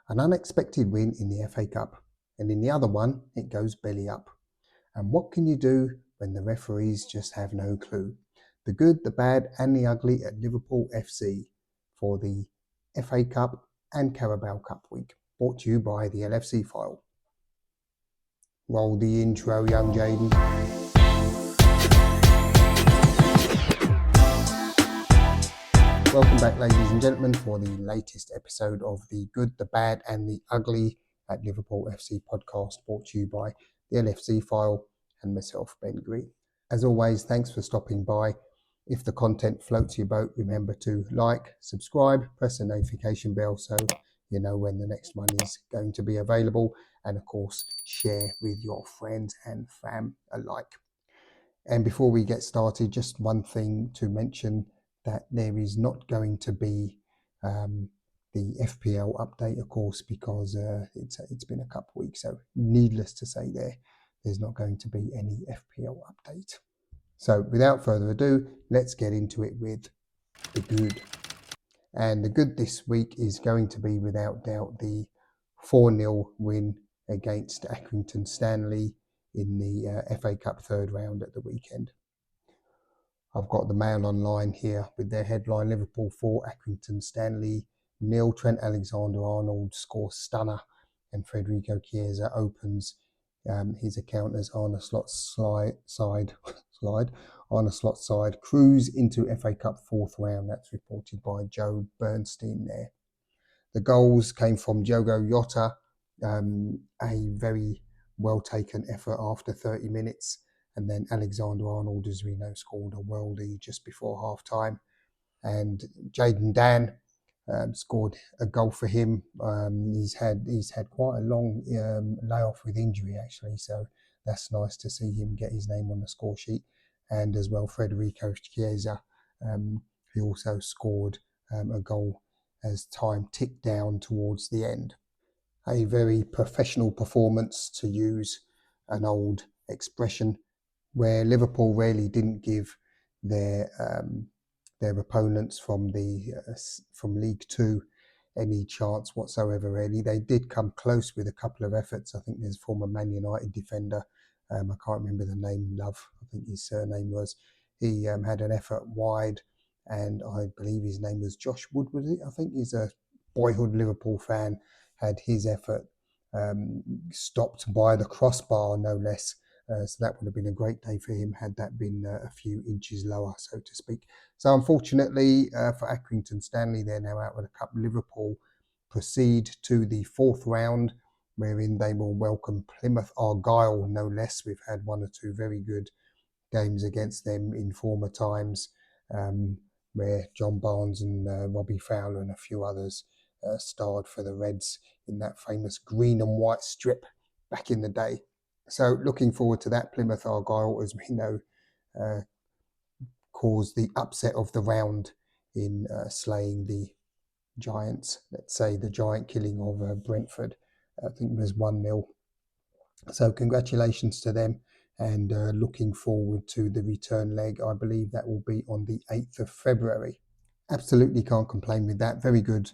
An unexpected win in the FA Cup, and in the other one, it goes belly up. And what can you do when the referees just have no clue? The good, the bad and the ugly at Liverpool FC for the FA Cup and Carabao Cup week. Brought to you by the LFC File. Roll the intro, young Jürgen. Welcome back, ladies and gentlemen, for the latest episode of the Good, the Bad and the Ugly at Liverpool FC podcast, brought to you by the LFC File and myself, Ben Green. As always, thanks for stopping by. If the content floats your boat, remember to like, subscribe, press the notification bell so you know when the next one is going to be available, and of course, share with your friends and fam alike. And before we get started, just one thing to mention, that there is not going to be the FPL update, of course, because it's been a couple of weeks. So needless to say there's not going to be any FPL update. So without further ado, let's get into it with the good. And the good this week is going to be, without doubt, the 4-0 win against Accrington Stanley in the FA Cup third round at the weekend. I've got the Mail online here with their headline: Liverpool 4, Accrington Stanley 0. Trent Alexander-Arnold scores stunner, and Federico Chiesa opens his account as Arne Slot's side cruise into FA Cup fourth round. That's reported by Joe Bernstein there. The goals came from Diogo Jota, a very well taken effort after 30 minutes. And then Alexander-Arnold, as we know, scored a worldie just before half-time. And Jayden Dan scored a goal for him. He's had quite a long layoff with injury, actually. So that's nice to see him get his name on the score sheet. And as well, Federico Chiesa, who also scored a goal as time ticked down towards the end. A very professional performance, to use an old expression, where Liverpool really didn't give their opponents from League Two any chance whatsoever. Really, they did come close with a couple of efforts. I think there's a former Man United defender, I can't remember the name, Love, I think his surname was. He had an effort wide, and I believe his name was Josh Wood, was it? I think he's a boyhood Liverpool fan. Had his effort stopped by the crossbar, no less. So that would have been a great day for him had that been a few inches lower, so to speak. So unfortunately for Accrington Stanley, they're now out with a cup. Liverpool proceed to the fourth round, wherein they will welcome Plymouth Argyle, no less. We've had one or two very good games against them in former times, where John Barnes and Robbie Fowler and a few others starred for the Reds in that famous green and white strip back in the day. So looking forward to that. Plymouth Argyle, as we know, caused the upset of the round in slaying the Giants. Let's say the giant killing of Brentford. I think it was 1-0. So congratulations to them, and looking forward to the return leg. I believe that will be on the 8th of February. Absolutely can't complain with that. Very good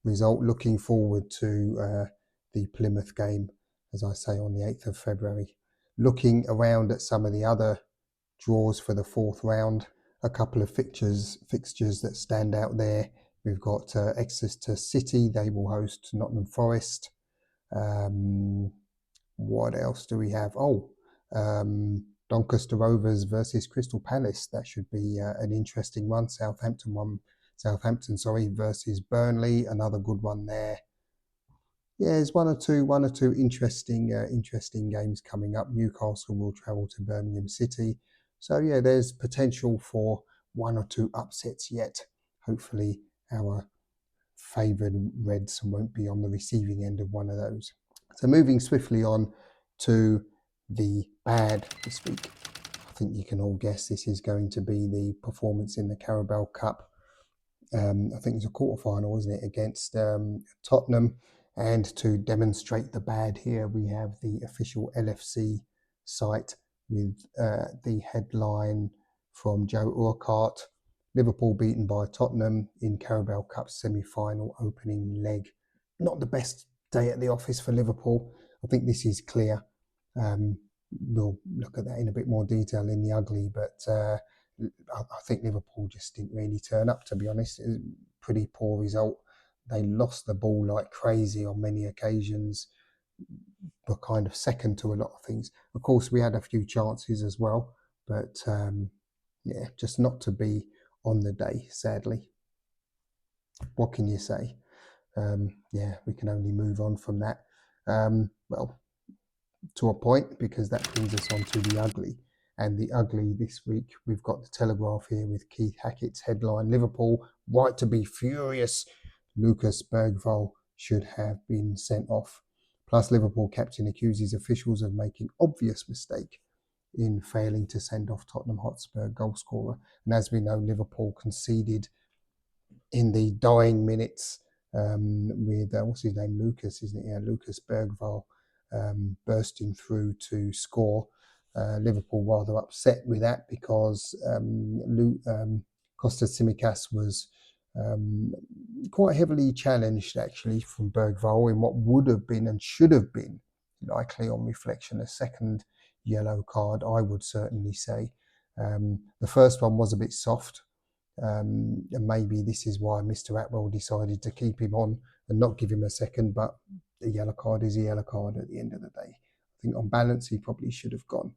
result. Looking forward to the Plymouth game, as I say, on the 8th of February. Looking around at some of the other draws for the fourth round, a couple of fixtures that stand out there. We've got Exeter City. They will host Nottingham Forest. What else do we have? Doncaster Rovers versus Crystal Palace. That should be an interesting one. Southampton versus Burnley. Another good one there. Yeah, there's one or two interesting games coming up. Newcastle will travel to Birmingham City. So yeah, there's potential for one or two upsets yet. Hopefully our favoured Reds won't be on the receiving end of one of those. So moving swiftly on to the bad this week. I think you can all guess this is going to be the performance in the Carabao Cup. I think it's a quarter-final, wasn't it, against Tottenham. And to demonstrate the bad here, we have the official LFC site with the headline from Joe Urquhart: Liverpool beaten by Tottenham in Carabao Cup semi-final opening leg. Not the best day at the office for Liverpool. I think this is clear. We'll look at that in a bit more detail in the ugly, but I think Liverpool just didn't really turn up, to be honest. It was a pretty poor result. They lost the ball like crazy on many occasions, were kind of second to a lot of things. Of course, we had a few chances as well, but yeah, just not to be on the day, sadly. What can you say? Yeah, we can only move on from that. Well, to a point, because that brings us on to the ugly. And the ugly this week, we've got the Telegraph here with Keith Hackett's headline: Liverpool, right to be furious. Lucas Bergvall should have been sent off. Plus, Liverpool captain accuses officials of making obvious mistake in failing to send off Tottenham Hotspur goalscorer. And as we know, Liverpool conceded in the dying minutes with, what's his name, Lucas, isn't it? Yeah, Lucas Bergvall bursting through to score. Liverpool rather upset with that because Kostas Tsimikas was quite heavily challenged actually from Bergvall in what would have been and should have been, likely on reflection, a second yellow card, I would certainly say. The first one was a bit soft. And maybe this is why Mr. Atwell decided to keep him on and not give him a second, but a yellow card is a yellow card at the end of the day. I think on balance, he probably should have gone.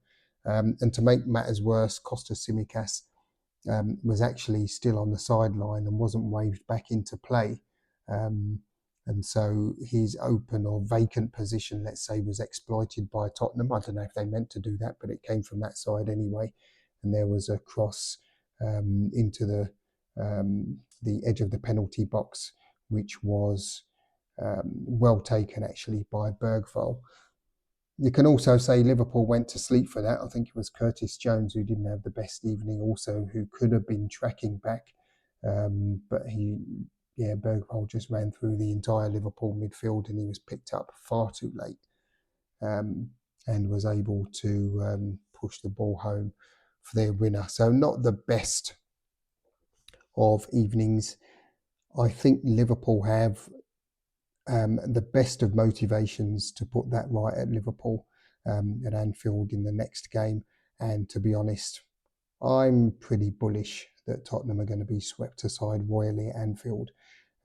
And to make matters worse, Kostas Tsimikas was actually still on the sideline and wasn't waved back into play. And so his open or vacant position, let's say, was exploited by Tottenham. I don't know if they meant to do that, but it came from that side anyway. And there was a cross into the edge of the penalty box, which was well taken actually by Bergvall. You can also say Liverpool went to sleep for that. I think it was Curtis Jones who didn't have the best evening also, who could have been tracking back. But Bergvall just ran through the entire Liverpool midfield and he was picked up far too late and was able to push the ball home for their winner. So not the best of evenings. I think Liverpool have the best of motivations to put that right at Liverpool at Anfield in the next game. And to be honest, I'm pretty bullish that Tottenham are going to be swept aside royally at Anfield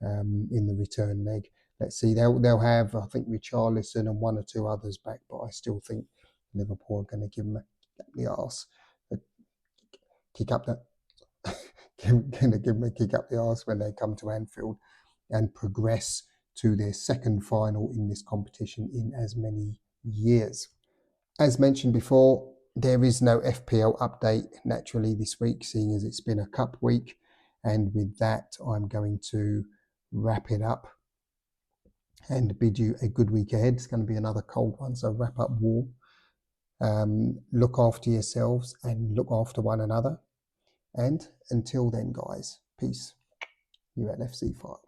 in the return leg. Let's see, they'll have, I think, Richarlison and one or two others back, but I still think Liverpool are going to give them the arse. Kick up that. Going to give them a kick up the arse when they come to Anfield and progress to their second final in this competition in as many years. As mentioned before, there is no FPL update naturally this week, seeing as it's been a cup week. And with that, I'm going to wrap it up and bid you a good week ahead. It's going to be another cold one, so wrap up warm. Look after yourselves and look after one another. And until then, guys, peace. You're at LFC File.